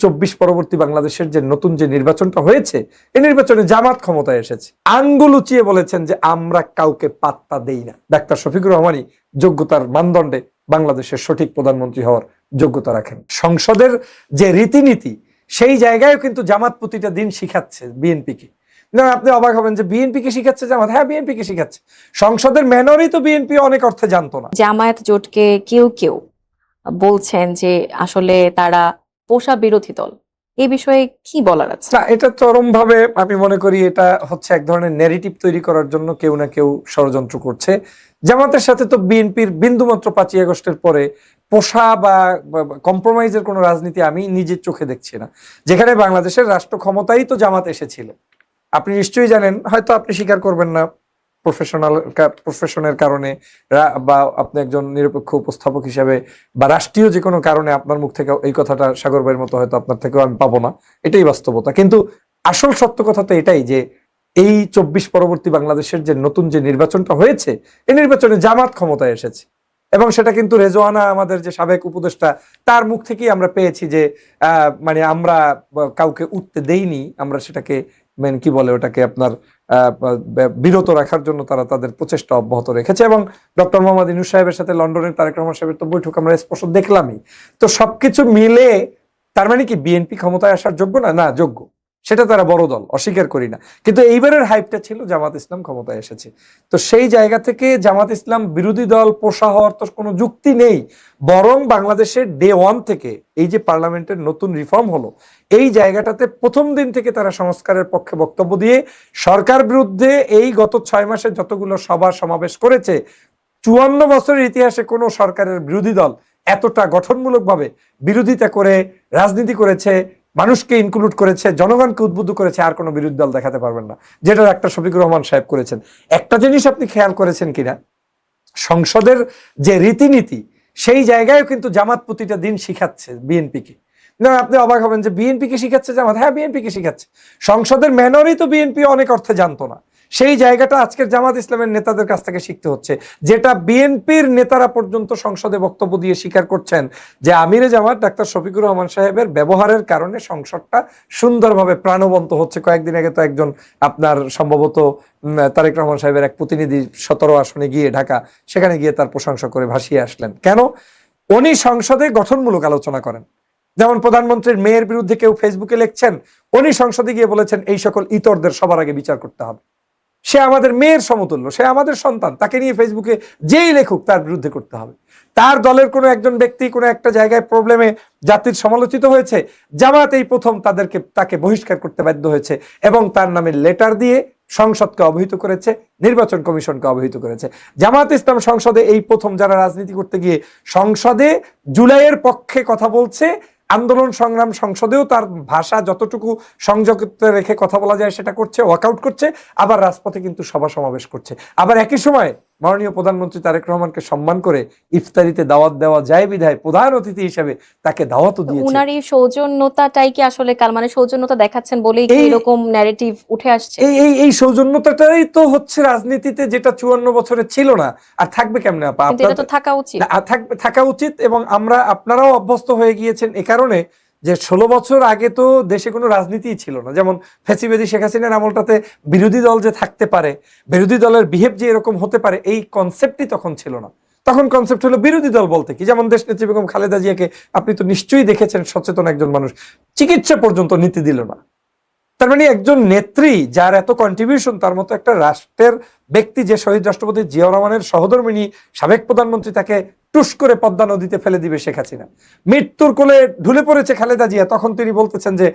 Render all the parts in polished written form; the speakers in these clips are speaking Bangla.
24 পরবর্তী বাংলাদেশের যে নতুন যে নির্বাচনটা হয়েছে, এই নির্বাচনে জামাত ক্ষমতায় এসেছে, আঙ্গুল উঁচিয়ে বলেছেন যে আমরা কাউকে পাত্তা দেই না। ডাক্তার শফিকুর রহমানই যোগ্যতার মানদণ্ডে বাংলাদেশের সঠিক প্রধানমন্ত্রী হওয়ার যোগ্যতা রাখেন। সংসদের যে রীতিনীতি, সেই জায়গায় কিন্তু জামাত প্রতিটা দিন শিখাচ্ছে বিএনপিকে। না, আপনি অবাক হবেন যে বিএনপি কে শিখাচ্ছে জামাত। হ্যাঁ, বিএনপি কে শিখাচ্ছে। সংসদের ম্যানরই তো বিএনপি অনেক অর্থে জানতো না। জামায়াত জোটকে কেউ কেউ বলছেন যে আসলে তারা পোষা বিরোধী দল, এই বিষয়ে কি বলার আছে? না, এটা চরম ভাবে আমি মনে করি এটা হচ্ছে এক ধরনের ন্যারেটিভ তৈরি করার জন্য কেউ না কেউ ষড়যন্ত্র করছে। জামাতের সাথে তো বিএনপির বিন্দুমাত্র 5ই আগস্টের পরে পোষা বা কম্প্রোমাইজের কোনো রাজনীতি আমি নিজের চোখে দেখছি না। যেখানে বাংলাদেশের রাষ্ট্র ক্ষমতাই তো জামাত এসেছিল। আপনি নিশ্চয়ই জানেন, হয়তো আপনি স্বীকার করবেন না প্রফেশনের কারণে, বা আপনি একজন নিরপেক্ষ উপস্থাপক হিসেবে বা রাষ্ট্রীয় যে কোনো কারণে আপনার মুখ থেকে এই কথাটা সাগর ভাইয়ের মতো হয়তো আপনার থেকেও আমি পাবো না, এটাই বাস্তবতা। কিন্তু আসল সত্য কথা তো এটাই যে এই 24 পরবর্তী বাংলাদেশের যে নতুন যে নির্বাচনটা হয়েছে, এই নির্বাচনে জামাত ক্ষমতায় এসেছে। এবং সেটা কিন্তু রেজওয়ানা আমাদের যে সাবেক উপদেষ্টা, তার মুখ থেকেই আমরা পেয়েছি যে মানে আমরা কাউকে উঠতে দেইনি, আমরা সেটাকে মানে কি বলে ওটাকে আপনার বিরত রাখার জন্য তারা তাদের প্রচেষ্টা অব্যাহত রেখেছে। এবং ডক্টর মোহাম্মদ ইউনূস সাহেবের সাথে লন্ডনের তারেক রহমান সাহেবের তো বৈঠক আমরা স্পষ্ট দেখলামই। তো সবকিছু মিলে তার মানে কি বিএনপি ক্ষমতায় আসার যোগ্য না? না, যোগ্য। সেটা তারা বড় দল, অস্বীকার করি না। কিন্তু এইবারের হাইপটা ছিল জামাত ইসলাম ক্ষমতায় এসেছে। তো সেই জায়গা থেকে জামাত ইসলাম বিরোধী দল পোষা হওয়ার তো কোনো যুক্তি নেই। বরং বাংলাদেশের ডে ওয়ান থেকে এই যে পার্লামেন্টের নতুন রিফর্ম হলো, এই জায়গাটাতে প্রথম দিন থেকে তারা সংস্কারের পক্ষে বক্তব্য দিয়ে সরকার বিরুদ্ধে এই গত 6 মাসে যতগুলো সভা সমাবেশ করেছে, 54 বছরের ইতিহাসে কোনো সরকারের বিরোধী দল এতটা গঠনমূলকভাবে বিরোধিতা করে রাজনীতি করেছে, মানুষকে ইনক্লুড করেছে, জনগণকে উদ্বুদ্ধ করেছে, আর কোনো বিরোধী দল দেখাতে পারবেন না, যেটা ডাক্তার শফিকুর রহমান সাহেব করেছেন। একটা জিনিস আপনি খেয়াল করেছেন কিনা, সংসদের যে রীতিনীতি, সেই জায়গায় কিন্তু জামাত প্রতিটা দিন শিখাচ্ছে বিএনপিকে। না, আপনি অবাক হবেন যে বিএনপি কে শিখাচ্ছে জামাত। হ্যাঁ, বিএনপি কে শিখাচ্ছে। সংসদের ম্যানরই তো বিএনপি অনেক অর্থে জানতো না। সেই জায়গাটা আজকের জামাত ইসলামের নেতাদের কাছ থেকে শিখতে হচ্ছে, যেটা বিএনপির নেতারা পর্যন্ত সংসদে বক্তব্য দিয়ে স্বীকার করছেন যে আমিরে জামাত ডাক্তার শফিকুর রহমান সাহেবের ব্যবহারের কারণে সংসদটা সুন্দরভাবে প্রাণবন্ত হচ্ছে। কয়েকদিন আগে তো একজন আপনার সম্ভবত তারেক রহমান সাহেবের এক প্রতিনিধি 17 আসনে গিয়ে ঢাকা, সেখানে গিয়ে তার প্রশংসা করে ভাসিয়ে আসলেন। কেন? উনি সংসদে গঠনমূলক আলোচনা করেন। যেমন প্রধানমন্ত্রীর মেয়ের বিরুদ্ধে কেউ ফেসবুকে লিখছেন, উনি সংসদে গিয়ে বলেছেন এই সকল ইতরদের সবার আগে বিচার করতে হবে। সে আমাদের মেয়ের সমতুল্য, সে আমাদের সন্তান, তাকে নিয়ে ফেসবুকে যেই লেখুক তার বিরুদ্ধে করতে হবে। তার দলের কোনো একজন ব্যক্তি কোনো একটা জায়গায় প্রবলেমে জাতির সমালোচিত হয়েছে, জামাত এই প্রথম তাকে বহিষ্কার করতে বাধ্য হয়েছে এবং তার নামে লেটার দিয়ে সংসদকে অবহিত করেছে, নির্বাচন কমিশনকে অবহিত করেছে। জামাত ইসলাম সংসদে এই প্রথম যারা রাজনীতি করতে গিয়ে সংসদে জুলাইয়ের পক্ষে কথা বলছে, আন্দোলন সংগ্রাম সংসদেও তার ভাষা যতটুকু সংযত রেখে কথা বলা যায় সেটা করছে, ওয়াকআউট করছে, আবার রাজপথে কিন্তু সভা সমাবেশ করছে। আবার একই সময় মাননীয় প্রধানমন্ত্রী তারেক রহমানকে সম্মান করে ইফতারিতে দাওয়াত দেওয়া যায় বিধায় প্রধান অতিথি হিসেবে তাকে দাওয়াতও দিয়েছে। উনার এই সৌজন্যতাটাই কি আসলে মানে সৌজন্যতা দেখাচ্ছেন বলেই কি এরকম ন্যারেটিভ উঠে আসছে? এই সৌজন্যতাটাই তো হচ্ছে রাজনীতিতে, যেটা 54 বছরে ছিল না। আর থাকবে কেমনে আপা? এটা তো থাকা উচিত। থাকা উচিত। এবং আপনারাও অভ্যস্ত হয়ে গিয়েছেন এ কারণে যে 16 বছর আগে তো দেশে কোনো রাজনীতিই ছিল না। যেমন ফ্যাসিবাদী শেখ হাসিনার আমলটাতে বিরোধী দল যে থাকতে পারে, বিরোধী দলের বিহেভ যে এরকম হতে পারে, এই কনসেপ্টই তখন ছিল না। তখন কনসেপ্ট হলো বিরোধী দল বলতে কি, যেমন দেশনেত্রী বেগম খালেদা জিয়াকে আপনি তো নিশ্চয়ই দেখেছেন, সচেতন একজন মানুষ, চিকিৎসা পর্যন্ত নিতে দিল না। তার মানে একজন নেত্রী যার এত কন্ট্রিবিউশন, তার মতো একটা রাষ্ট্রের ব্যক্তি, যে শহীদ রাষ্ট্রপতি জিয়াউর রহমানের সহধর্মিণী সাবেক প্রধানমন্ত্রী, তাকে টুস করে পদ্মা নদীতে ফেলে দিবে শেখ হাসিনা। মৃত্যুর কোলে ঢুলে পড়েছে খালেদা জিয়া, তখন তিনি বলতেছেন যে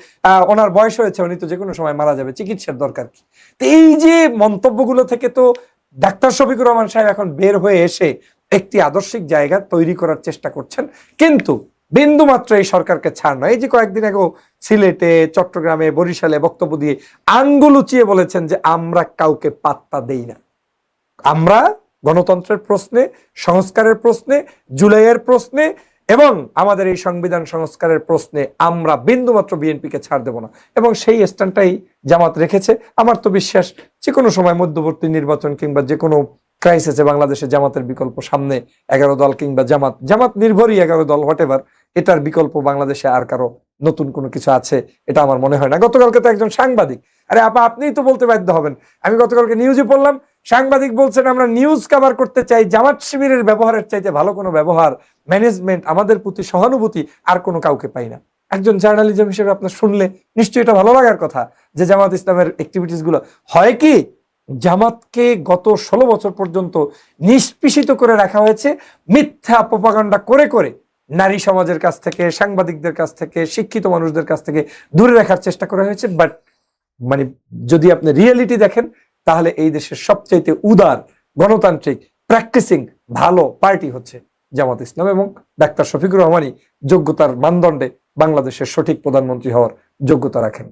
ওনার বয়স হয়েছে, উনি তো যে কোনো সময় মারা যাবে, চিকিৎসার দরকার কি? তো এই যে মন্তব্যগুলো থেকে তো ডাক্তার শফিকুর রহমান সাহেব এখন বের হয়ে এসে একটি আদর্শিক জায়গা তৈরি করার চেষ্টা করছেন। কিন্তু বিন্দু মাত্র এই সরকারকে ছাড় নয়। এই যে কয়েকদিন আগে সিলেটে, চট্টগ্রামে, বরিশালে বক্তব্য দিয়ে আঙ্গুল উঁচিয়ে বলেছেন যে আমরা কাউকে পাত্তা দেই না। আমরা গণতন্ত্রের প্রশ্নে, সংস্কারের প্রশ্নে, জুলাইয়ের প্রশ্নে এবং আমাদের এই সংবিধান সংস্কারের প্রশ্নে আমরা বিন্দুমাত্র বিএনপিকে ছাড় দেব না। এবং সেই স্ট্যান্ডটাই জামাত রেখেছে। আমার তো বিশ্বাস যে কোনো সময় মধ্যবর্তী নির্বাচন কিংবা যে কোনো ক্রাইসিসে বাংলাদেশে জামাতের বিকল্প সামনে 11 দল কিংবা জামাত নির্ভরই 11 দল, হোয়াটএভার, এটার বিকল্প বাংলাদেশে আর কারো নতুন কোনো কিছু আছে এটা আমার মনে হয় না। গতকালকে তো একজন সাংবাদিক, আরে আপা আপনিই তো বলতে বাধ্য হবেন, আমি গতকালকে নিউজে পড়লাম সাংবাদিক বলছেন আমরা নিউজ কভার করতে চাই, জামাত শিবিরের ব্যবহারের চাইতে ভালো কোনো ব্যবহার, ম্যানেজমেন্ট, আমাদের প্রতি সহানুভূতি আর কোনো কাউকে পাই না। একজন জার্নালিজম হিসেবে আপনার শুনলে নিশ্চয়ই এটা ভালো লাগার কথা যে জামাত ইসলামের অ্যাক্টিভিটিস গুলো হয় কি, জামাতকে গত 16 বছর পর্যন্ত নিষ্পেষিত করে রাখা হয়েছে, মিথ্যা প্রপাগান্ডা করে করে নারী সমাজের কাছ থেকে, সাংবাদিকদের কাছ থেকে, শিক্ষিত মানুষদের কাছ থেকে দূরে রাখার চেষ্টা করা হয়েছে। বাট মানে যদি আপনি রিয়েলিটি দেখেন তাহলে এই দেশের সবচাইতে উদার, গণতান্ত্রিক, প্র্যাকটিসিং ভালো পার্টি হচ্ছে জামাত ইসলাম, এবং ডাক্তার শফিকুর রহমানই যোগ্যতার মানদণ্ডে বাংলাদেশের সঠিক প্রধানমন্ত্রী হওয়ার যোগ্যতা রাখেন।